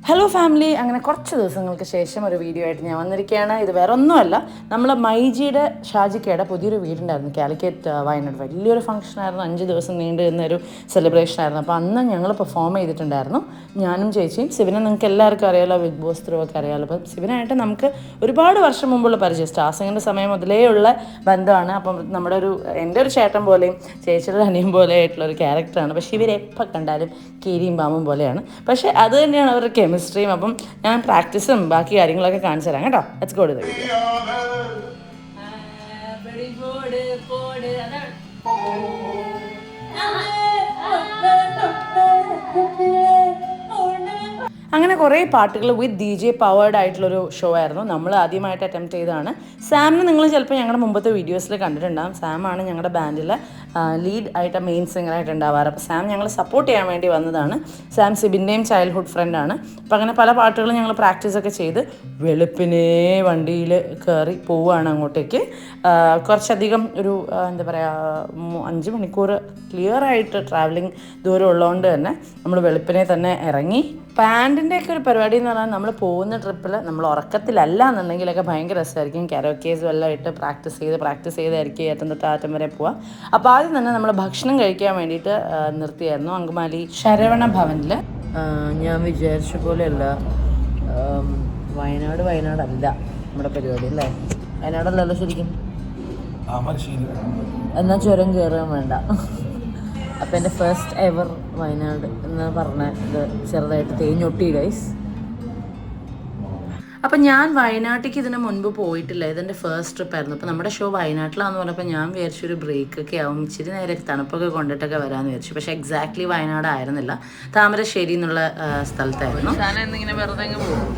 Hello family, അങ്ങനെ കുറച്ച് ദിവസങ്ങൾക്ക് ശേഷം ഒരു വീഡിയോ ആയിട്ട് ഞാൻ വന്നിരിക്കുകയാണ്. ഇത് വേറെ ഒന്നുമല്ല, നമ്മൾ മൈജിയുടെ ഷാജിക്കയുടെ പുതിയൊരു വീടുണ്ടായിരുന്നു കാലിക്കറ്റ് വയനാട്. വലിയൊരു ഫംഗ്ഷനായിരുന്നു, 5 ദിവസം നീണ്ടു നിന്നൊരു സെലിബ്രേഷൻ ആയിരുന്നു. അപ്പോൾ അന്ന് ഞങ്ങൾ പെർഫോം ചെയ്തിട്ടുണ്ടായിരുന്നു, ഞാനും ചേച്ചിയും. സിബിനെ നിങ്ങൾക്ക് എല്ലാവർക്കും അറിയാമല്ലോ, ബിഗ് ബോസ് ത്രൂ ഒക്കെ അറിയാമല്ലോ. അപ്പം സിബിനായിട്ട് നമുക്ക് ഒരുപാട് വർഷം മുമ്പുള്ള പരിചയം, സ്റ്റാർസിങ്ങിൻ്റെ സമയം മുതലേ ഉള്ള ബന്ധമാണ്. അപ്പം എൻ്റെ ഒരു ചേട്ടൻ പോലെയും ചേച്ചിയുടെ അനിയൻ പോലെ ആയിട്ടുള്ള ഒരു ക്യാരക്ടറാണ്. പക്ഷേ ഇവരെപ്പോൾ കണ്ടാലും കീരിയും പാമ്പും പോലെയാണ്. പക്ഷേ അത് തന്നെയാണ് അവരുടെ കെമിസ്ട്രിയും. അപ്പം ഞാൻ പ്രാക്ടീസും ബാക്കി കാര്യങ്ങളൊക്കെ കാണിച്ചു തരാം കേട്ടോ. Let's go to the video. അങ്ങനെ കുറേ പാട്ടുകൾ വിത്ത് DJ പവേർഡ് ആയിട്ടുള്ളൊരു ഷോ ആയിരുന്നു. നമ്മൾ ആദ്യമായിട്ട് അറ്റംപ്റ്റ് ചെയ്തതാണ്. സാമിനെ നിങ്ങൾ ചിലപ്പോൾ ഞങ്ങളുടെ മുമ്പത്തെ വീഡിയോസിൽ കണ്ടിട്ടുണ്ടാകും. സാമാണ് ഞങ്ങളുടെ ബാൻഡിൽ ലീഡ് ആയിട്ട് മെയിൻ സിംഗറായിട്ട് ഉണ്ടാവാറ്. അപ്പോൾ സാം ഞങ്ങൾ സപ്പോർട്ട് ചെയ്യാൻ വേണ്ടി വന്നതാണ്. സാം സിബിൻ്റെയും ചൈൽഡ്ഹുഡ് ഫ്രണ്ടാണ്. അപ്പോൾ അങ്ങനെ പല പാട്ടുകളും ഞങ്ങൾ പ്രാക്ടീസൊക്കെ ചെയ്ത് വെളുപ്പിനെ വണ്ടിയിൽ കയറി പോവുകയാണ് അങ്ങോട്ടേക്ക്. കുറച്ചധികം ഒരു എന്താ പറയുക 5 മണിക്കൂർ ക്ലിയറായിട്ട് ട്രാവലിംഗ് ദൂരം ഉള്ളതുകൊണ്ട് തന്നെ നമ്മൾ വെളുപ്പിനെ തന്നെ ഇറങ്ങി. പാൻറ്റിൻ്റെയൊക്കെ ഒരു പരിപാടി എന്ന് പറഞ്ഞാൽ നമ്മൾ പോകുന്ന ട്രിപ്പിൽ നമ്മൾ ഉറക്കത്തിലല്ല എന്നുണ്ടെങ്കിലൊക്കെ ഭയങ്കര രസമായിരിക്കും. കരോക്കേസും എല്ലാം ഇട്ട് പ്രാക്ടീസ് ചെയ്തായിരിക്കും ഏറ്റവും തൊട്ട് ആറ്റം വരെ പോവുക. അപ്പോൾ ആദ്യം തന്നെ നമ്മൾ ഭക്ഷണം കഴിക്കാൻ വേണ്ടിയിട്ട് നിർത്തിയായിരുന്നു അങ്കമാലി ശരവണ ഭവനിൽ. ഞാൻ വിചാരിച്ച പോലെയല്ല, വയനാടല്ല നമ്മുടെ പരിപാടി അല്ലേ? വയനാടല്ലല്ലോ ശരിക്കും. എന്നാൽ ചുരം കയറാൻ വേണ്ട. അപ്പം എൻ്റെ ഫസ്റ്റ് എവർ വയനാട് എന്ന് പറഞ്ഞ ഇത് ചെറുതായിട്ട് തേഞ്ഞൊട്ടി ഗൈസ്. അപ്പം ഞാൻ വയനാട്ടിലേക്ക് ഇതിന് മുൻപ് പോയിട്ടില്ല, ഇതെൻ്റെ ഫസ്റ്റ് ട്രിപ്പായിരുന്നു. അപ്പോൾ നമ്മുടെ ഷോ വയനാട്ടിലാണെന്ന് പറഞ്ഞപ്പോൾ ഞാൻ വിചാരിച്ചൊരു ബ്രേക്കൊക്കെ ആവും, ഇച്ചിരി നേരെ തണുപ്പൊക്കെ കൊണ്ടിട്ടൊക്കെ വരാമെന്ന് വിചാരിച്ചു. പക്ഷേ എക്സാക്ട്ലി വയനാട് ആയിരുന്നില്ല, താമരശ്ശേരി എന്നുള്ള സ്ഥലത്തായിരുന്നു. ഞാനിന്നിങ്ങനെ വെറുതെ അങ്ങ് പോകും.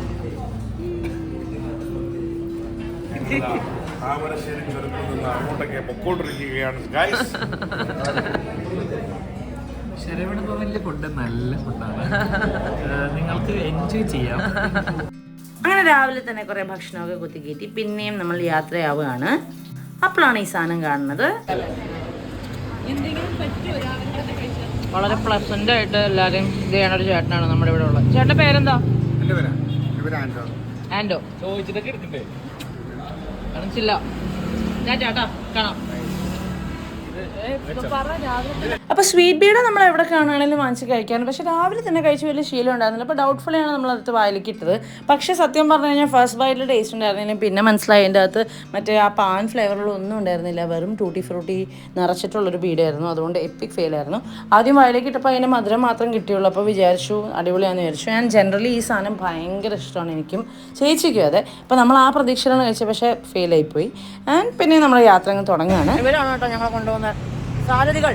ശരവണ ഭവനിലെ ഫുഡ് നല്ല ഫുഡാണ്, നിങ്ങൾക്ക് എൻജോയ് ചെയ്യാം. അങ്ങനെ രാവിലെ തന്നെ കുറേ ഭക്ഷണമൊക്കെ കുത്തിക്കയറ്റി പിന്നെയും നമ്മൾ യാത്രയാവുകയാണ്. അപ്പോഴാണ് ഈ സാധനം കാണുന്നത്. വളരെ പ്ലസന്റ് ആയിട്ട് എല്ലാവരും ഇത് ചെയ്യണ ഒരു ചേട്ടനാണ് നമ്മുടെ ഇവിടെ ഉള്ളത്. ചേട്ടൻ്റെ പേരെന്താ? ആൻഡോ. ചോദിച്ചിട്ടൊക്കെ എടുക്കണ്ടേ? കാണിച്ചില്ല ഞാൻ ചേട്ടാ, കാണാം. അപ്പോൾ സ്വീറ്റ് ബീഡ നമ്മൾ എവിടെ കാണുകയാണെങ്കിലും വാങ്ങിച്ച് കഴിക്കാറുണ്ട്. പക്ഷേ രാവിലെ തന്നെ കഴിച്ച് വലിയ ശീലം ഉണ്ടായിരുന്നില്ല. അപ്പോൾ ഡൗട്ട്ഫുള്ളിയാണ് നമ്മളടുത്ത് വായിലേക്ക് ഇട്ടത്. പക്ഷേ സത്യം പറഞ്ഞു കഴിഞ്ഞാൽ ഫസ്റ്റ് ബൈറ്റിൽ ടേസ്റ്റ് ഉണ്ടായിരുന്നില്ല. പിന്നെ മനസ്സിലായി അതിൻ്റെ അകത്ത് മറ്റേ ആ പാൻ ഫ്ലേവറുകളൊന്നും ഉണ്ടായിരുന്നില്ല, വെറും ടൂട്ടി ഫ്രൂട്ടി നിറച്ചിട്ടുള്ളൊരു ബീഡായിരുന്നു. അതുകൊണ്ട് എപ്പിക് ഫെയിലായിരുന്നു. ആദ്യം വായിലേക്ക് ഇട്ടപ്പോൾ അതിന് മധുരം മാത്രം കിട്ടിയുള്ളൂ. അപ്പോൾ വിചാരിച്ചു അടിപൊളിയാണെന്ന് വിചാരിച്ചു. ഞാൻ ജനറലി ഈ സാധനം ഭയങ്കര ഇഷ്ടമാണ്, എനിക്കും ചേച്ചിക്കും അതെ. അപ്പോൾ നമ്മൾ ആ പ്രതീക്ഷയിലാണ് കഴിച്ചത്, പക്ഷേ ഫെയിലായിപ്പോയി. ആൻഡ് പിന്നെ നമ്മൾ യാത്ര അങ്ങ് തുടങ്ങുകയാണ്. ഇവരാണ് കേട്ടോ ഞങ്ങളെ കൊണ്ടുപോകുന്ന സാരഥികൾ.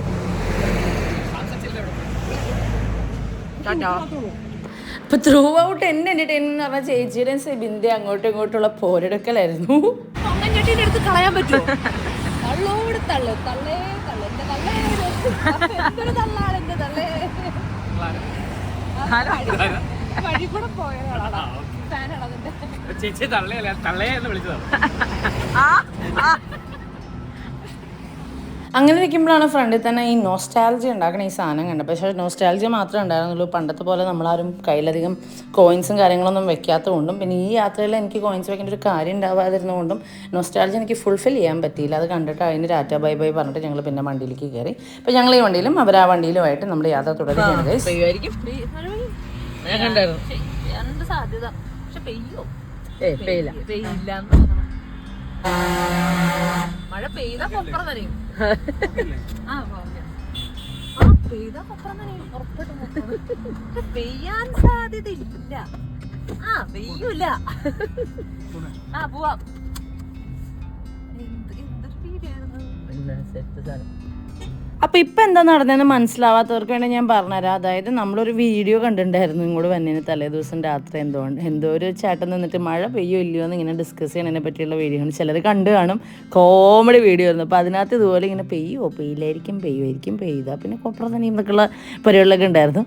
അപ്പൊ ത്രൂ ഔട്ട് എന്നെ എന്റർടൈൻമെന്റ് എന്ന് പറഞ്ഞാൽ ചേച്ചിയുടെയും സിബിന്റെ അങ്ങോട്ടും ഇങ്ങോട്ടുള്ള പോരെടുക്കലായിരുന്നു. എടുത്ത് കളയാൻ പറ്റുമോ? ചേച്ചി തള്ളയല്ല, തള്ളയെന്ന് വിളിച്ചതാണ്. അങ്ങനെ ഇരിക്കുമ്പോഴാണ് ഫ്രണ്ടിൽ തന്നെ ഈ നോസ്റ്റാൾജി ഉണ്ടാക്കണ ഈ സാധനം കണ്ടത്. പക്ഷേ നോസ്റ്റാൾജി മാത്രമേ ഉണ്ടായിരുന്നുള്ളൂ. പണ്ടത്തെ പോലെ നമ്മളാരും കയ്യിലധികം കോയിൻസും കാര്യങ്ങളൊന്നും വെക്കാത്തതുകൊണ്ടും പിന്നെ ഈ യാത്രയിൽ എനിക്ക് കോയിൻസ് വെക്കേണ്ട ഒരു കാര്യം ഉണ്ടാവാതിരുന്നതുകൊണ്ടും നോസ്റ്റാൾജി എനിക്ക് ഫുൾഫിൽ ചെയ്യാൻ പറ്റിയില്ല. അത് കണ്ടിട്ട് അതിന് ടാറ്റ ബൈ ബൈ പറഞ്ഞിട്ട് ഞങ്ങൾ പിന്നെ വണ്ടിയിലേക്ക് കയറി. അപ്പോൾ ഞങ്ങൾ ഈ വണ്ടിയിലും അവർ ആ വണ്ടിയിലുമായിട്ട് നമ്മുടെ യാത്ര തുടരുകയാണ്. സാധ്യത പക്ഷെ പെയ്യോ? മഴ പെയ്താ കൊപ്പറ തന്നെയും പെയ്യാൻ സാധ്യത ഇല്ല. പെയ്യൂല. പോവാം. എന്തൊരു വീഡിയോ. അപ്പോൾ ഇപ്പം എന്താ നടന്നതെന്ന് മനസ്സിലാവാത്തവർക്ക് വേണ്ടി ഞാൻ പറഞ്ഞുതരാം. അതായത് നമ്മളൊരു വീഡിയോ കണ്ടിട്ടുണ്ടായിരുന്നു ഇങ്ങോട്ട് വന്നതിന് തലേ ദിവസം രാത്രി. എന്തോ ഒരു ചേട്ടൻ നിന്നിട്ട് മഴ പെയ്യോ ഇല്ലയോ എന്ന് ഇങ്ങനെ ഡിസ്കസ് ചെയ്യുന്നതിനെ പറ്റിയുള്ള വീഡിയോ ആണ്. ചിലർ കണ്ടു കാണും, കോമഡി വീഡിയോ ആയിരുന്നു. അപ്പോൾ അതിനകത്ത് ഇതുപോലെ ഇങ്ങനെ പെയ്യുമായിരിക്കും പെയ്യുമായിരിക്കും പെയ്യുക പിന്നെ കൊപ്പറ തന്നെ എന്നൊക്കെയുള്ള പരിപാടികളൊക്കെ ഉണ്ടായിരുന്നു.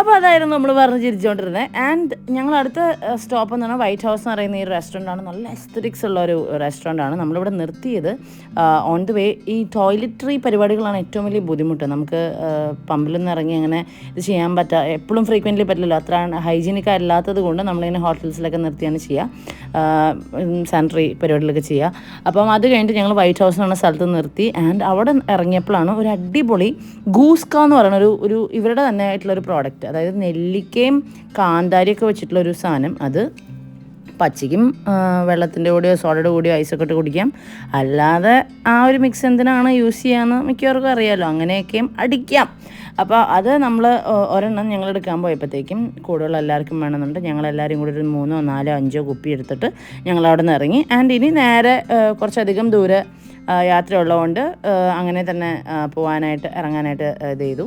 അപ്പോൾ അതായിരുന്നു നമ്മൾ പറഞ്ഞ് ചിരിച്ചുകൊണ്ടിരുന്നത്. ആൻഡ് ഞങ്ങൾ അടുത്ത സ്റ്റോപ്പ് എന്ന് പറഞ്ഞാൽ വൈറ്റ് ഹൗസ് എന്ന് പറയുന്ന ഈ ഒരു റെസ്റ്റോറൻ്റാണ്. നല്ല എസ്തറ്റിക്സ് ഉള്ള ഒരു റെസ്റ്റോറൻ്റാണ്. നമ്മളിവിടെ നിർത്തിയത് ഓൺ ദി വേ. ഈ ടോയ്ലറ്ററി പരിപാടികളാണ് ഏറ്റവും വലിയ ബുദ്ധിമുട്ട്. നമുക്ക് പമ്പിൽ നിന്ന് ഇറങ്ങി അങ്ങനെ ഇത് ചെയ്യാൻ എപ്പോഴും ഫ്രീക്വൻ്റ്ലി പറ്റില്ലല്ലോ. അത്ര ഹൈജീനിക് അല്ലാത്തത് കൊണ്ട് നമ്മളിങ്ങനെ ഹോട്ടൽസിലൊക്കെ നിർത്തിയാണ് ചെയ്യുക, സാനിറ്ററി പരിപാടികളൊക്കെ ചെയ്യുക. അപ്പം അത് കഴിഞ്ഞിട്ട് ഞങ്ങൾ വൈറ്റ് ഹൗസ് എന്ന് പറഞ്ഞ സ്ഥലത്ത് നിർത്തി. ആൻഡ് അവിടെ ഇറങ്ങിയപ്പോഴാണ് ഒരു അടിപൊളി ഗൂസ്ക എന്ന് പറയുന്ന ഒരു ഇവരുടെ തന്നെ ആയിട്ടുള്ളൊരു പ്രോഡക്റ്റ്, അതായത് നെല്ലിക്കയും കാന്താരിയൊക്കെ വെച്ചിട്ടുള്ളൊരു സാധനം. അത് പച്ചയ്ക്കും വെള്ളത്തിൻ്റെ കൂടെയോ സോഡയുടെ കൂടെയോ ഐസൊക്കെ ഇട്ട് കുടിക്കാം. അല്ലാതെ ആ ഒരു മിക്സ് എന്തിനാണ് യൂസ് ചെയ്യാമെന്ന് മിക്കവർക്കും അറിയാമല്ലോ, അങ്ങനെയൊക്കെയും അടിക്കാം. അപ്പോൾ അത് നമ്മൾ ഒരെണ്ണം ഞങ്ങൾ എടുക്കാൻ പോയപ്പോഴത്തേക്കും കൂടുതൽ എല്ലാവർക്കും വേണമെന്നുണ്ട്. ഞങ്ങളെല്ലാവരും കൂടി ഒരു 3, 4, 5 കുപ്പി എടുത്തിട്ട് ഞങ്ങളവിടെ നിന്ന് ഇറങ്ങി. ആൻഡ് ഇനി നേരെ കുറച്ചധികം ദൂരെ യാത്ര ഉള്ളതുകൊണ്ട് അങ്ങനെ തന്നെ പോകാനായിട്ട് ഇറങ്ങാനായിട്ട് ഇത് ചെയ്തു.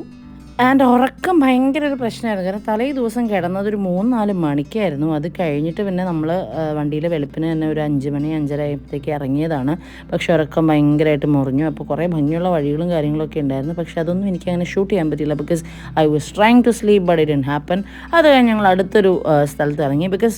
ആൻഡ് ഉറക്കം ഭയങ്കര ഒരു പ്രശ്നമായിരുന്നു. കാരണം തലേ ദിവസം കിടന്നത് ഒരു 3-4 മണിക്കായിരുന്നു. അത് കഴിഞ്ഞിട്ട് പിന്നെ നമ്മൾ വണ്ടിയിൽ വെളുപ്പിന് തന്നെ ഒരു 5 മണി 5:30 ആയപ്പോഴത്തേക്ക് ഇറങ്ങിയതാണ്. പക്ഷേ ഉറക്കം ഭയങ്കരമായിട്ട് മുറിഞ്ഞു. അപ്പോൾ കുറേ ഭംഗിയുള്ള വഴികളും കാര്യങ്ങളൊക്കെ ഉണ്ടായിരുന്നു. പക്ഷേ അതൊന്നും എനിക്കങ്ങനെ ഷൂട്ട് ചെയ്യാൻ പറ്റിയില്ല. Because I was trying to sleep but it didn't happen. അത് കഴിഞ്ഞ് ഞങ്ങൾ അടുത്തൊരു സ്ഥലത്ത് ഇറങ്ങി. ബിക്കോസ്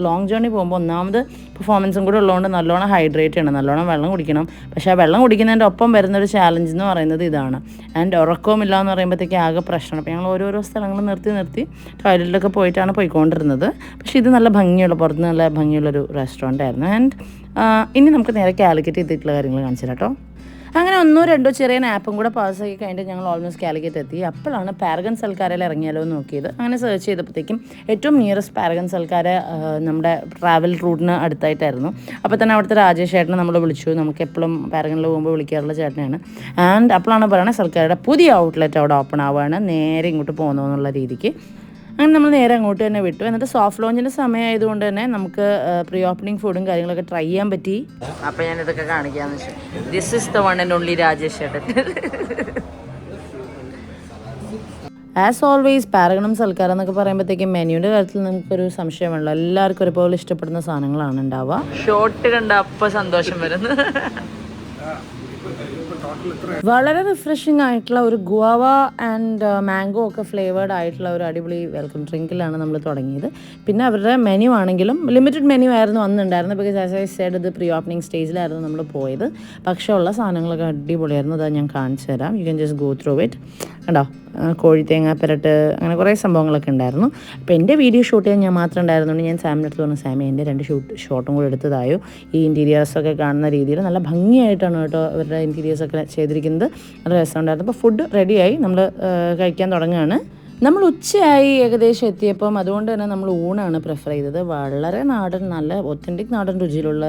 ലോങ് ജേർണി പോകുമ്പോൾ ഒന്നാമത് പെർഫോമൻസും കൂടെ ഉള്ളതുകൊണ്ട് നല്ലോണം ഹൈഡ്രേറ്റ് ചെയ്യണം, നല്ലോണം വെള്ളം കുടിക്കണം. പക്ഷേ ആ വെള്ളം കുടിക്കുന്നതിൻ്റെ ഒപ്പം വരുന്നൊരു ചാലഞ്ച് എന്ന് പറയുന്നത് ഇതാണ്. ആൻഡ് ഉറക്കവുമില്ല എന്ന് പറയുമ്പോഴത്തേക്ക് ആകെ പ്രശ്നമാണ്. അപ്പോൾ ഞങ്ങൾ ഓരോരോ സ്ഥലങ്ങൾ നിർത്തി ടോയ്ലറ്റിലൊക്കെ പോയിട്ടാണ് പോയിക്കൊണ്ടിരുന്നത്. പക്ഷേ ഇത് നല്ല ഭംഗിയുള്ള, പുറത്ത് നല്ല ഭംഗിയുള്ളൊരു റെസ്റ്റോറൻ്റ് ആയിരുന്നു. ആൻഡ് ഇനി നമുക്ക് നേരെ കാലിക്കറ്റ് ചെയ്തിട്ടുള്ള കാര്യങ്ങൾ കാണിച്ചു തരാം കേട്ടോ. അങ്ങനെ 1-2 ചെറിയ നാപ്പും കൂടെ പാസ്സാക്കി കഴിഞ്ഞിട്ട് ഞങ്ങൾ ഓൾമോസ്റ്റ് കാലിക്കറ്റ് എത്തി. അപ്പോഴാണ് പാരഗൺ സൽക്കാരയിൽ ഇറങ്ങിയാലോ എന്ന് നോക്കിയത്. അങ്ങനെ സെർച്ച് ചെയ്തപ്പോഴത്തേക്കും ഏറ്റവും നിയറസ്റ്റ് പാരഗൺ സൽക്കാര നമ്മുടെ ട്രാവൽ റൂട്ടിന് അടുത്തായിട്ടായിരുന്നു. അപ്പോൾ തന്നെ അവിടുത്തെ രാജേഷ് ചേട്ടനെ നമ്മൾ വിളിച്ചു. നമുക്ക് എപ്പോഴും പാരഗണിൽ പോകുമ്പോൾ വിളിക്കാറുള്ള ചേട്ടനാണ്. ആൻഡ് അപ്പോഴാണ് പറയുന്നത് സൽക്കാരയുടെ പുതിയ ഔട്ട്ലെറ്റ് അവിടെ ഓപ്പൺ ആവുകയാണ്, നേരെ ഇങ്ങോട്ട് പോകുന്നു എന്നുള്ള രീതിക്ക്. അങ്ങനെ നമ്മൾ നേരെ അങ്ങോട്ട് തന്നെ വിട്ടു. എന്നിട്ട് സോഫ്റ്റ് ലോഞ്ചിൻ്റെ സമയമായതുകൊണ്ട് തന്നെ നമുക്ക് പ്രീ ഓപ്പണിംഗ് ഫുഡും കാര്യങ്ങളൊക്കെ ട്രൈ ചെയ്യാൻ പറ്റി. അപ്പോൾ ഞാൻ ഇതൊക്കെ കാണിക്കാമെന്ന് വെച്ചാൽ this is the one and only Rajesh ചേട്ടൻ. ആസ് ഓൾവേസ് പാരഗണും സൽക്കാരം എന്നൊക്കെ പറയുമ്പോഴത്തേക്കും മെനുവിൻ്റെ കാര്യത്തിൽ നമുക്കൊരു സംശയമുള്ളൂ. എല്ലാവർക്കും ഒരുപോലെ ഇഷ്ടപ്പെടുന്ന സാധനങ്ങളാണ് ഉണ്ടാവുക. ഷോർട്ട് കണ്ട അപ്പോൾ സന്തോഷം വരുന്നു. വളരെ റിഫ്രഷിംഗ് ആയിട്ടുള്ള ഒരു ഗുവാവ ആൻഡ് മാംഗോ ഒക്കെ ഫ്ലേവേർഡ് ആയിട്ടുള്ള ഒരു അടിപൊളി വെൽക്കം ഡ്രിങ്കിലാണ് നമ്മൾ തുടങ്ങിയത്. പിന്നെ അവരുടെ മെനു ആണെങ്കിലും ലിമിറ്റഡ് മെനു ആയിരുന്നു അന്നുണ്ടായിരുന്നത്. ബിക്കോസ് ആസ് ഐ സെഡ് ഇത് പ്രീ ഓപ്പണിംഗ് സ്റ്റേജിലായിരുന്നു നമ്മൾ പോയത്. പക്ഷേ ഉള്ള സാധനങ്ങളൊക്കെ അടിപൊളിയായിരുന്നു. അത് ഞാൻ കാണിച്ചു തരാം. You can just go through it. കണ്ടോ, കോഴിത്തേങ്ങ പെരട്ട്, അങ്ങനെ കുറേ സംഭവങ്ങളൊക്കെ ഉണ്ടായിരുന്നു. അപ്പോൾ എൻ്റെ വീഡിയോ ഷൂട്ട് ചെയ്യാൻ ഞാൻ മാത്രം ഉണ്ടായിരുന്നുകൊണ്ട് ഞാൻ സാമിൻ്റെ അടുത്ത് പറഞ്ഞു, സാമി എൻ്റെ 2 ഷോട്ടും കൂടെ എടുത്തതായോ. ഈ ഇൻറ്റീരിയേഴ്സൊക്കെ കാണുന്ന രീതിയിൽ നല്ല ഭംഗിയായിട്ടാണ് കേട്ടോ അവരുടെ ഇൻറ്റീരിയേഴ്സൊക്കെ ചെയ്തിരിക്കുന്നത്. നല്ല രസമുണ്ടായിരുന്നു. അപ്പോൾ ഫുഡ് റെഡിയായി, നമ്മൾ കഴിക്കാൻ തുടങ്ങുകയാണ്. നമ്മൾ ഉച്ചയായി ഏകദേശം എത്തിയപ്പം അതുകൊണ്ട് തന്നെ നമ്മൾ ഊണാണ് പ്രിഫർ ചെയ്തത്. വളരെ നാടൻ, നല്ല ഒത്തൻറ്റിക് നാടൻ രുചിയിലുള്ള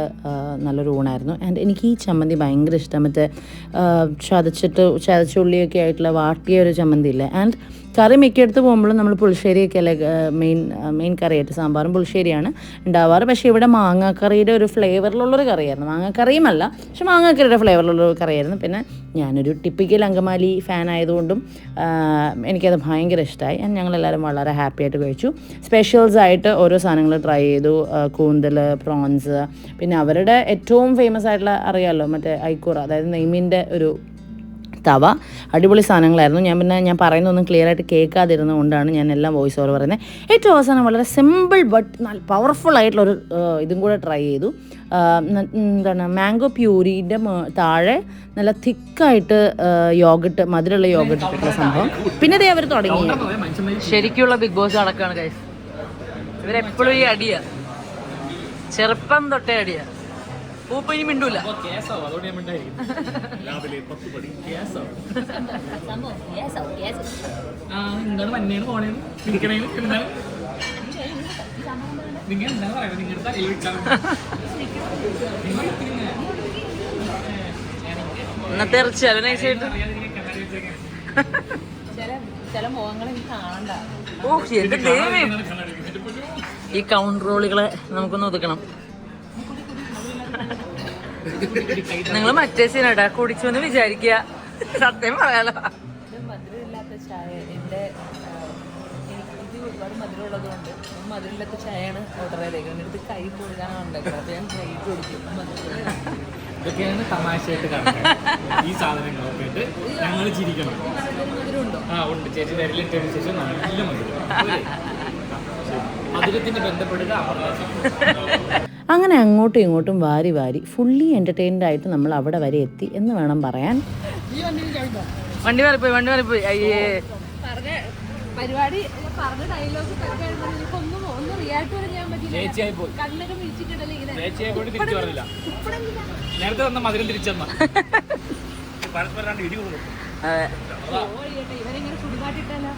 നല്ലൊരു ഊണായിരുന്നു. ആൻഡ് എനിക്ക് ഈ ചമ്മന്തി ഭയങ്കര ഇഷ്ടം. മറ്റേ ചതച്ചുള്ളിയൊക്കെ ആയിട്ടുള്ള വാട്ടിയ ഒരു ചമ്മന്തി ഇല്ലേ. ആൻഡ് കറി മിക്കടുത്ത് പോകുമ്പോഴും നമ്മൾ പുളിശ്ശേരിയൊക്കെ അല്ലേ മെയിൻ കറിയായിട്ട്, സാമ്പാറും പുളിശ്ശേരിയാണ് ഉണ്ടാവാറ്. പക്ഷേ ഇവിടെ മാങ്ങാക്കറിയുടെ ഒരു ഫ്ലേവറിലുള്ളൊരു കറിയായിരുന്നു. മാങ്ങാക്കറിയുമല്ല, പക്ഷെ മാങ്ങാക്കറിയുടെ ഫ്ലേവറിലുള്ളൊരു കറിയായിരുന്നു. പിന്നെ ഞാനൊരു ടിപ്പിക്കൽ അങ്കമാലി ഫാൻ ആയതുകൊണ്ടും എനിക്കത് ഭയങ്കര ഇഷ്ടമായി. ഞങ്ങളെല്ലാവരും വളരെ ഹാപ്പി ആയിട്ട് കഴിച്ചു. സ്പെഷ്യൽസ് ആയിട്ട് ഓരോ സാധനങ്ങൾ ട്രൈ ചെയ്തു. കൂന്തൽ, പ്രോൺസ്, പിന്നെ അവരുടെ ഏറ്റവും ഫേമസ് ആയിട്ടുള്ള അറിയാമല്ലോ മറ്റേ ഐക്കൂറ, അതായത് നെയ്മീൻ്റെ ഒരു തവ, അടിപൊളി സാധനങ്ങളായിരുന്നു. ഞാൻ പറയുന്നതൊന്നും ക്ലിയർ ആയിട്ട് കേൾക്കാതിരുന്നത് കൊണ്ടാണ് ഞാൻ എല്ലാം വോയിസ് ഓവർ പറയുന്നത്. ഏറ്റവും അവസാനം വളരെ സിമ്പിൾ ബട്ട് നല്ല പവർഫുൾ ആയിട്ടുള്ളൊരു ഇതും കൂടെ ട്രൈ ചെയ്തു. എന്താണ്, മാംഗോ പ്യൂരിൻ്റെ താഴെ നല്ല തിക്കായിട്ട് യോഗട്ട്, മധുരമുള്ള യോഗട്ട് ഇട്ടിട്ടുള്ള സംഭവം. പിന്നെ അവർ തുടങ്ങി ശരിക്കുള്ള ബിഗ് ബോസ് അടക്കമാണ് ഗൈസ്. ഇവരെപ്പോഴും ഈ അടിയാ, ചെറുപ്പം തൊട്ടേ അടിയാ. പൂപ്പനി മിണ്ടൂല. ഇന്നത്തെ ഇറച്ചിയാലും നൈസായിട്ട് ഈ കൗണ്ടറോളികളെ നമുക്കൊന്ന് ഒതുക്കണം. നിങ്ങൾ മറ്റേ സീനാട്ടാ കുടിച്ചു എന്ന് വിചാരിക്കുക, സത്യം പറയാലോ. മധുരമില്ലാത്ത ചായ എൻ്റെ എനിക്ക് ഒരുപാട് മധുരമുള്ളത് കൊണ്ട് മധുരമില്ലാത്ത ചായയാണ് ഓർഡർ ചെയ്തേക്കുന്നത്. എൻ്റെ അടുത്ത് കൈ മുഴുകാനാണ് ഉണ്ടാക്കുന്നത്. അപ്പോൾ ഞാൻ കൈ കൊടുക്കും. ഇതൊക്കെയാണ് തമാശയായിട്ട് കാണുന്നത്. ഈ സാധനങ്ങളൊക്കെ ആയിട്ട് ഞങ്ങൾ ചിരിക്കണം. ആ ഉണ്ട്, ചേച്ചി വിരലിട്ടതിന് ശേഷം നല്ല മധുരം. മധുരത്തിന് ബന്ധപ്പെടുക അങ്ങനെ അങ്ങോട്ടും ഇങ്ങോട്ടും വാരി വാരി ഫുള്ളി എൻ്റർടൈൻഡ് ആയിട്ട് നമ്മൾ അവിടെ വരെ എത്തി എന്ന് വേണം പറയാൻ. വണ്ടി മാറിപ്പോയി അയ്യേ പറഞ്ഞ പരിപാടി പറഞ്ഞ ഡയലോഗ് ഒന്നും റിയാക്ട് ചെയ്യാൻ പറ്റില്ല. കണ്ണൊക്കെ വിളിച്ചിട്ടുണ്ടല്ലോ ഇങ്ങനെ. നേരത്തെ വന്ന മധുരം തിരിച്ചെന്ന പരസ്പരം ഇടി കൊടുക്കും. ഇവരെങ്ങനെ ചുടുകാട്ടിട്ടല്ലോ.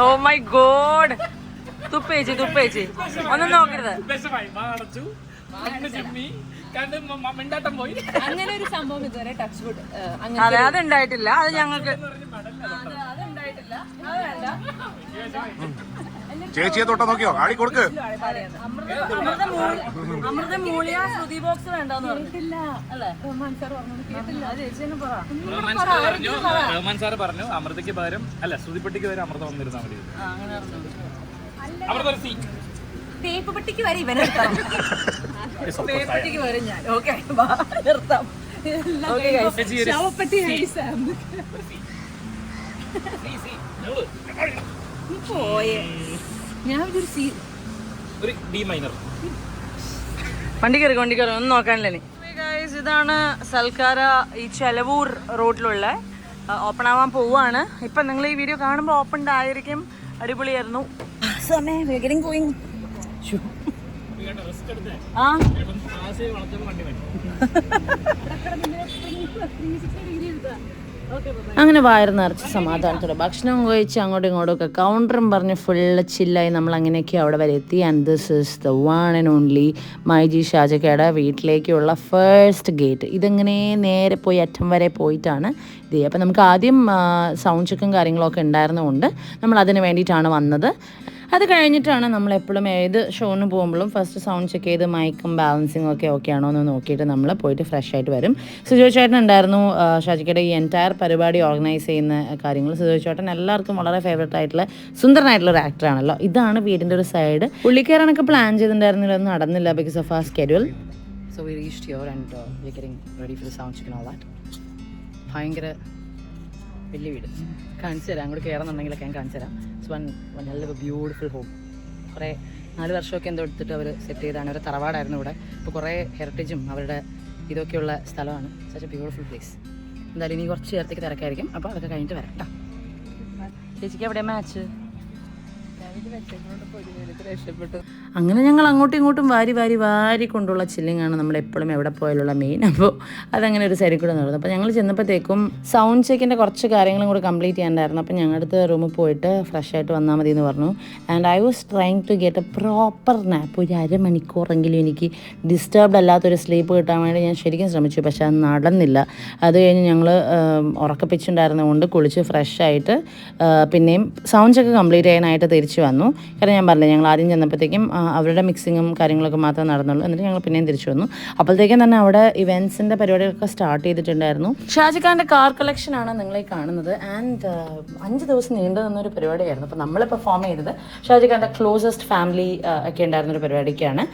ഓ മൈ ഗോഡ്, തുപ്പേച്ചി ഒന്നും നോക്കരുത്. അങ്ങനെ ഒരു സംഭവം ഇതുവരെ ടച്ച് വുഡ് അതെ അതുണ്ടായിട്ടില്ല. അത് ഞങ്ങൾക്ക് ചേച്ചിയെ തൊട്ട നോക്കിയോ, ആടി കൊടുക്ക്. അമൃത മൂളിയ ശ്രുതി ബോക്സ് വേണ്ടെന്ന് റഹ്മാൻ സാറ് പറഞ്ഞു അമൃതയ്ക്ക് പകരം അല്ല ശ്രുതിപ്പെട്ടിക്ക് പകരം അമൃത വന്നിരുന്നാൽ മതി. അമൃത ഒരു സീ തേപ്പ് പെട്ടിക്ക് വരെ ഇവനെടുത്താം. തേപ്പെട്ടിക്ക് വരെ ഞാൻ ഓക്കെ നിർത്താം. ശവപ്പെട്ടി പോയേ ഞാൻ ഒരു ഡി മൈനർ. വണ്ടി കയറി ഒന്നും നോക്കാനില്ലേ. ഇതാണ് സൽക്കാര ഈ ചെലവൂർ റോഡിലുള്ള ഓപ്പൺ ആവാൻ പോവാണ്. ഇപ്പൊ നിങ്ങൾ ഈ വീഡിയോ കാണുമ്പോൾ ഓപ്പൺ ആയിരിക്കും. അടിപൊളിയായിരുന്നു. അങ്ങനെ വയറ് നിറച്ച് സമാധാനത്തോടെ ഭക്ഷണം കഴിച്ച് അങ്ങോട്ടും ഇങ്ങോട്ടും ഒക്കെ കൗണ്ടറും പറഞ്ഞ് ഫുള്ള് ചില്ലായി നമ്മൾ അങ്ങനെയൊക്കെ അവിടെ വരെ എത്തി. And this is the one and only myG ഷാജക്കയുടെ വീട്ടിലേക്കുള്ള ഫസ്റ്റ് ഗേറ്റ്. ഇതിങ്ങനെ നേരെ പോയി അറ്റം വരെ പോയിട്ടാണ് ഇത്. അപ്പം നമുക്ക് ആദ്യം സൗണ്ട് ചെക്കും കാര്യങ്ങളൊക്കെ ഉണ്ടായിരുന്നതുകൊണ്ട് നമ്മൾ അതിന് വേണ്ടിയിട്ടാണ് വന്നത്. അത് കഴിഞ്ഞിട്ടാണ് നമ്മൾ എപ്പോഴും ഏത് ഷോന് പോകുമ്പോഴും ഫസ്റ്റ് സൗണ്ട് ചെക്ക് ചെയ്ത് മൈക്കും ബാലൻസിങ്ങും ഒക്കെ ഓക്കെ ആണോ എന്ന് നോക്കിയിട്ട് നമ്മൾ പോയിട്ട് ഫ്രഷ് ആയിട്ട് വരും. സുജോ ചേട്ടൻ ഉണ്ടായിരുന്നു ഷാജിക്കയുടെ ഈ എൻറ്റയർ പരിപാടി ഓർഗനൈസ് ചെയ്യുന്ന കാര്യങ്ങൾ. സുജോ ചേട്ടൻ എല്ലാവർക്കും വളരെ ഫേവറേറ്റ് ആയിട്ടുള്ള സുന്ദരനായിട്ടുള്ള ഒരു ആക്ടറാണല്ലോ. ഇതാണ് വീടിൻ്റെ ഒരു സൈഡ്. പുള്ളിക്കാരനൊക്കെ പ്ലാൻ ചെയ്തിട്ടുണ്ടായിരുന്നില്ല, ഒന്നും നടന്നില്ല ബിക്കോസ് ഓഫ് ആ schedule. So we reached here and we are getting ready for the sound check and all that. ഭയങ്കര വലിയ വീട് കാണിച്ചു തരാം. അങ്ങോട്ട് കയറുന്നുണ്ടെങ്കിലൊക്കെ ഞാൻ കാണിച്ചു തരാം. ഇറ്റ്സ് വൺ നല്ല ബ്യൂട്ടിഫുൾ ഹോം. കുറേ 4 വർഷമൊക്കെ എന്തോ എടുത്തിട്ട് അവർ സെറ്റ് ചെയ്താണ്. ഒരു തറവാടായിരുന്നു ഇവിടെ. ഇപ്പോൾ കുറേ ഹെറിറ്റേജും അവരുടെ ഇതൊക്കെയുള്ള സ്ഥലമാണ്. Such A beautiful place. എന്തായാലും ഇനി കുറച്ച് നേരത്തേക്ക് തിരക്കായിരിക്കും. അപ്പോൾ അതൊക്കെ കഴിഞ്ഞിട്ട് വരാം കേട്ടോ. ചേച്ചിക്ക് എവിടെ മാച്ച്? അങ്ങനെ ഞങ്ങൾ അങ്ങോട്ടും ഇങ്ങോട്ടും വാരി കൊണ്ടുള്ള ചില്ലിങ്ങാണ് നമ്മൾ എപ്പോഴും എവിടെ പോയാലുള്ള മെയിൻ. അപ്പോൾ അതങ്ങനെ ഒരു സൈഡിൽ കൂടെ നടന്നു. അപ്പോൾ ഞങ്ങൾ ചെന്നപ്പോഴത്തേക്കും സൗണ്ട് ചെക്കിൻ്റെ കുറച്ച് കാര്യങ്ങളും കൂടെ കംപ്ലീറ്റ് ചെയ്യാണ്ടായിരുന്നു. അപ്പോൾ ഞങ്ങളുടെ റൂമിൽ പോയിട്ട് ഫ്രഷ് ആയിട്ട് വന്നാൽ മതി എന്ന് പറഞ്ഞു. And I was trying to get a proper nap. ഒരു അരമണിക്കൂറെങ്കിലും എനിക്ക് ഡിസ്റ്റർബ്ഡ് അല്ലാത്തൊരു സ്ലീപ്പ് കിട്ടാൻ വേണ്ടി ഞാൻ ശരിക്കും ശ്രമിച്ചു. പക്ഷേ അത് നടന്നില്ല. അത് കഴിഞ്ഞ് ഞങ്ങൾ ഉറക്കപ്പിച്ചുണ്ടായിരുന്നതുകൊണ്ട് കുളിച്ച് ഫ്രഷ് ആയിട്ട് പിന്നെയും സൗണ്ട് ചെക്ക് കംപ്ലീറ്റ് ചെയ്യാനായിട്ട് തിരിച്ചു വന്നു. കാരണം ഞാൻ പറഞ്ഞില്ല, ഞങ്ങൾ ആദ്യം ചെന്നപ്പോഴത്തേക്കും അവരുടെ മിക്സിങ്ങും കാര്യങ്ങളൊക്കെ മാത്രമേ നടന്നുള്ളൂ. എന്നിട്ട് ഞങ്ങൾ പിന്നെയും തിരിച്ചു വന്നു. അപ്പോഴത്തേക്കും തന്നെ അവിടെ ഇവൻസിൻ്റെ പരിപാടികളൊക്കെ സ്റ്റാർട്ട് ചെയ്തിട്ടുണ്ടായിരുന്നു. ഷാജിഖാൻ്റെ കാർ കളക്ഷനാണ് നിങ്ങളീ കാണുന്നത്. ആൻഡ് 5 ദിവസം നീണ്ടു നിന്നൊരു പരിപാടിയായിരുന്നു. അപ്പോൾ നമ്മൾ പെർഫോം ചെയ്തത് ഷാജിഖാൻ്റെ ക്ലോസസ്റ്റ് ഫാമിലി ഒക്കെ ഉണ്ടായിരുന്നൊരു പരിപാടിക്കാണ്.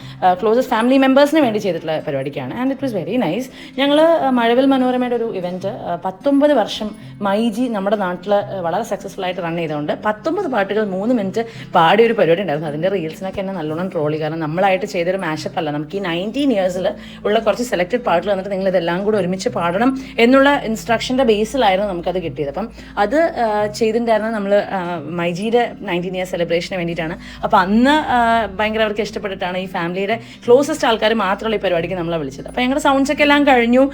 ക്ലോസസ്റ്റ് ഫാമിലി മെമ്പേഴ്സിന് വേണ്ടി ചെയ്തിട്ടുള്ള പരിപാടിക്കാണ്. And it was very nice. ഞങ്ങൾ മഴവിൽ മനോരമയുടെ ഒരു ഇവൻറ്റ് 19 വർഷം മൈജി നമ്മുടെ നാട്ടിൽ വളരെ സക്സസ്ഫുൾ ആയിട്ട് റൺ ചെയ്തുകൊണ്ട് 19 പാട്ടുകൾ 3 മിനിറ്റ് പാടിയൊരു പരിപാടി ഉണ്ടായിരുന്നു. അതിൻ്റെ റീൽസിനൊക്കെ എന്നെ നല്ലോണം ട്രോളി. കാരണം നമ്മളായിട്ട് ചെയ്തൊരു മാഷപ്പ് അല്ല. നമുക്ക് ഈ 19 ഇയേഴ്സിൽ ഉള്ള കുറച്ച് സെലക്റ്റഡ് പാട്ടുകൾ വന്നിട്ട് നിങ്ങൾ ഇതെല്ലാം കൂടെ ഒരുമിച്ച് പാടണം എന്നുള്ള ഇൻസ്ട്രക്ഷൻ്റെ ബേസിലായിരുന്നു നമുക്കത് കിട്ടിയത്. അപ്പം അത് ചെയ്തിട്ടുണ്ടായിരുന്നത് നമ്മൾ മൈജിയുടെ 19 ഇയേഴ്സ് സെലിബ്രേഷന് വേണ്ടിയിട്ടാണ്. അപ്പോൾ അന്ന് ഭയങ്കര അവർക്ക് ഇഷ്ടപ്പെട്ടിട്ടാണ് ഈ ഫാമിലിയുടെ ക്ലോസസ്റ്റ് ആൾക്കാർ മാത്രമുള്ള ഈ പരിപാടിക്ക് നമ്മളെ വിളിച്ചത്. അപ്പോൾ ഞങ്ങളുടെ സൗണ്ട് ചെക്ക് എല്ലാം കഴിഞ്ഞു.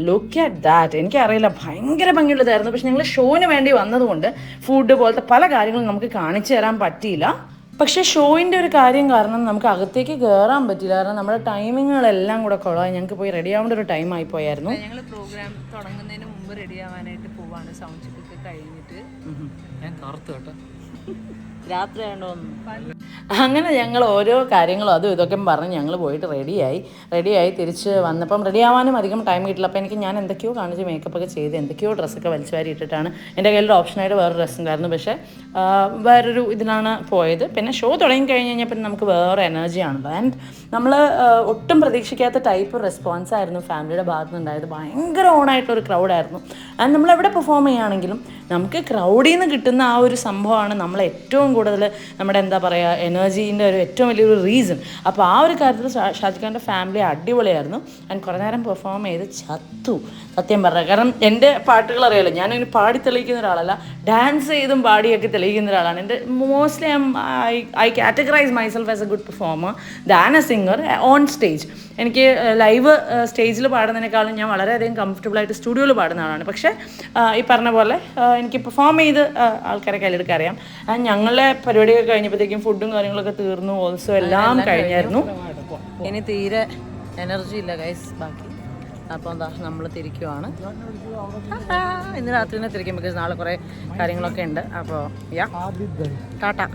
Look at that. എനിക്കറിയില്ല, ഭയങ്കര ഭംഗിയുള്ളതായിരുന്നു. പക്ഷെ ഞങ്ങൾ ഷോന് വേണ്ടി വന്നതുകൊണ്ട് ഫുഡ് പോലത്തെ പല കാര്യങ്ങളും നമുക്ക് കാണിച്ചു തരാൻ പറ്റിയില്ല. പക്ഷേ ഷോയിൻ്റെ ഒരു കാര്യം കാരണം നമുക്ക് അകത്തേക്ക് കയറാൻ പറ്റില്ല. കാരണം നമ്മുടെ ടൈമിങ്ങുകളെല്ലാം കൂടെ കുളമായി. ഞങ്ങൾക്ക് പോയി റെഡി ആവേണ്ട ഒരു ടൈം ആയി പോയായിരുന്നു. ഞങ്ങൾ പ്രോഗ്രാം തുടങ്ങുന്നതിന് മുമ്പ് റെഡി ആവാനായിട്ട് പോവാണ്. സൗണ്ട് ചെക്ക് കഴിഞ്ഞിട്ട് ഞാൻ കറുത്ത് കേട്ടോ. രാത്രി ആയതുകൊണ്ടൊന്നും. അങ്ങനെ ഞങ്ങൾ ഓരോ കാര്യങ്ങളും അതും ഇതൊക്കെ പറഞ്ഞ് ഞങ്ങൾ പോയിട്ട് റെഡിയായി തിരിച്ച് വന്നപ്പം റെഡി ആവാനും അധികം ടൈം കിട്ടില്ല. അപ്പോൾ ഞാൻ എന്തൊക്കെയോ കാണിച്ച് മേക്കപ്പൊക്കെ ചെയ്ത് എന്തൊക്കെയോ ഡ്രസ്സൊക്കെ വലിച്ചു വാരി ഇട്ടിട്ടാണ്. എൻ്റെ കയ്യിലൊരു ഓപ്ഷനായിട്ട് വേറൊരു ഡ്രസ്സ് ഉണ്ടായിരുന്നു, പക്ഷേ വേറൊരു ഇതിലാണ് പോയത്. പിന്നെ ഷോ തുടങ്ങി കഴിഞ്ഞ് കഴിഞ്ഞാൽ പിന്നെ നമുക്ക് വേറെ എനർജിയാണല്ലോ. ആൻഡ് നമ്മൾ ഒട്ടും പ്രതീക്ഷിക്കാത്ത ടൈപ്പ് റെസ്പോൺസ് ആയിരുന്നു ഫാമിലിയുടെ ഭാഗത്ത് നിന്നുണ്ടായത്. ഭയങ്കര ഓണായിട്ടൊരു ക്രൗഡായിരുന്നു. ആൻഡ് നമ്മളെവിടെ പെർഫോം ചെയ്യുകയാണെങ്കിലും നമുക്ക് ക്രൗഡിൽ നിന്ന് കിട്ടുന്ന ആ ഒരു സംഭവമാണ് നമ്മൾ ഏറ്റവും കൂടുതൽ നമ്മുടെ എന്താ പറയുക എനർജീൻ്റെ ഒരു ഏറ്റവും വലിയൊരു റീസൺ. അപ്പോൾ ആ ഒരു കാര്യത്തിൽ ഷാജിഖാൻ്റെ ഫാമിലി അടിപൊളിയായിരുന്നു. ആൻഡ് കുറേ നേരം പെർഫോം ചെയ്ത് ചത്തു സത്യം പറഞ്ഞാൽ. കാരണം എൻ്റെ പാട്ടുകൾ അറിയാമല്ലോ, ഞാനങ്ങനെ പാടി തെളിയിക്കുന്ന ഒരാളല്ല, ഡാൻസ് ചെയ്തും പാടിയൊക്കെ തെളിയിക്കുന്ന ഒരാളാണ്. എൻ്റെ mostly I categorise myself as a good performer than a singer on stage. എനിക്ക് ലൈവ് സ്റ്റേജിൽ പാടുന്നതിനേക്കാളും ഞാൻ വളരെയധികം കംഫർട്ടബിളായിട്ട് സ്റ്റുഡിയോയിൽ പാടുന്ന ആളാണ്. പക്ഷേ ഈ പറഞ്ഞ പോലെ എനിക്ക് പെർഫോം ചെയ്ത് ആൾക്കാരെ കയ്യിലെടുക്കാൻ അറിയാം. ഞങ്ങളുടെ പരിപാടിയൊക്കെ കഴിഞ്ഞപ്പോഴത്തേക്കും ഫുഡും കാര്യങ്ങളൊക്കെ തീർന്നു, ഓൾസോ എല്ലാം കഴിഞ്ഞായിരുന്നു. ഇനി തീരെ എനർജി ഇല്ല ഗൈസ് ബാക്കി. അപ്പോൾ എന്താ നമ്മൾ തിരിക്കുവാണ്. ഇന്ന് രാത്രി തന്നെ തിരിക്കും, ബിക്കോസ് നാളെ കുറേ കാര്യങ്ങളൊക്കെ ഉണ്ട്. അപ്പോൾ ടാറ്റ.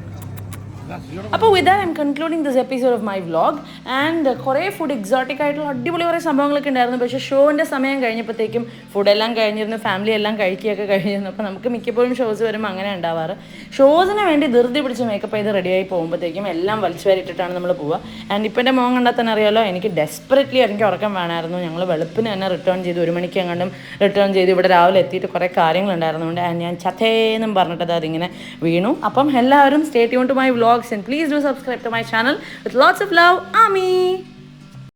അപ്പോൾ with that I M concluding this episode of my vlog. And കുറേ ഫുഡ് എക്സോട്ടിക് ആയിട്ടുള്ള അടിപൊളി കുറേ സംഭവങ്ങളൊക്കെ ഉണ്ടായിരുന്നു. പക്ഷേ ഷോൻ്റെ സമയം കഴിഞ്ഞപ്പോഴത്തേക്കും ഫുഡെല്ലാം കഴിഞ്ഞിരുന്നു, ഫാമിലി എല്ലാം കഴിക്കുകയൊക്കെ കഴിഞ്ഞിരുന്നു. അപ്പോൾ നമുക്ക് മിക്കപ്പോഴും ഷോസ് വരുമ്പോൾ അങ്ങനെ ഉണ്ടാവാറ്. ഷോസിന് വേണ്ടി ധൃതി പിടിച്ച് മേക്കപ്പ് ചെയ്ത് റെഡിയായി പോകുമ്പോഴത്തേക്കും എല്ലാം വലിച്ചു വരിട്ടിട്ടാണ് നമ്മൾ പോവുക. ആൻഡ് ഇപ്പം എൻ്റെ മോൻ കണ്ടാൽ തന്നെ അറിയാമല്ലോ, എനിക്ക് ഡെസ്പറേറ്റ്ലി എനിക്ക് ഉറക്കം വേണമായിരുന്നു. ഞങ്ങൾ വെളുപ്പിന് തന്നെ റിട്ടേൺ ചെയ്ത് 1 മണിക്ക് എങ്ങാണ്ടും റിട്ടേൺ ചെയ്ത് ഇവിടെ രാവിലെ എത്തിയിട്ട് കുറേ കാര്യങ്ങളുണ്ടായിരുന്നുകൊണ്ട് ആൻഡ് ഞാൻ ചത്തേന്നും പറഞ്ഞിട്ട് അതിങ്ങനെ വീണു. അപ്പം എല്ലാവരും stay tune to my vlogs and please do subscribe to my channel. With lots of love, Ami.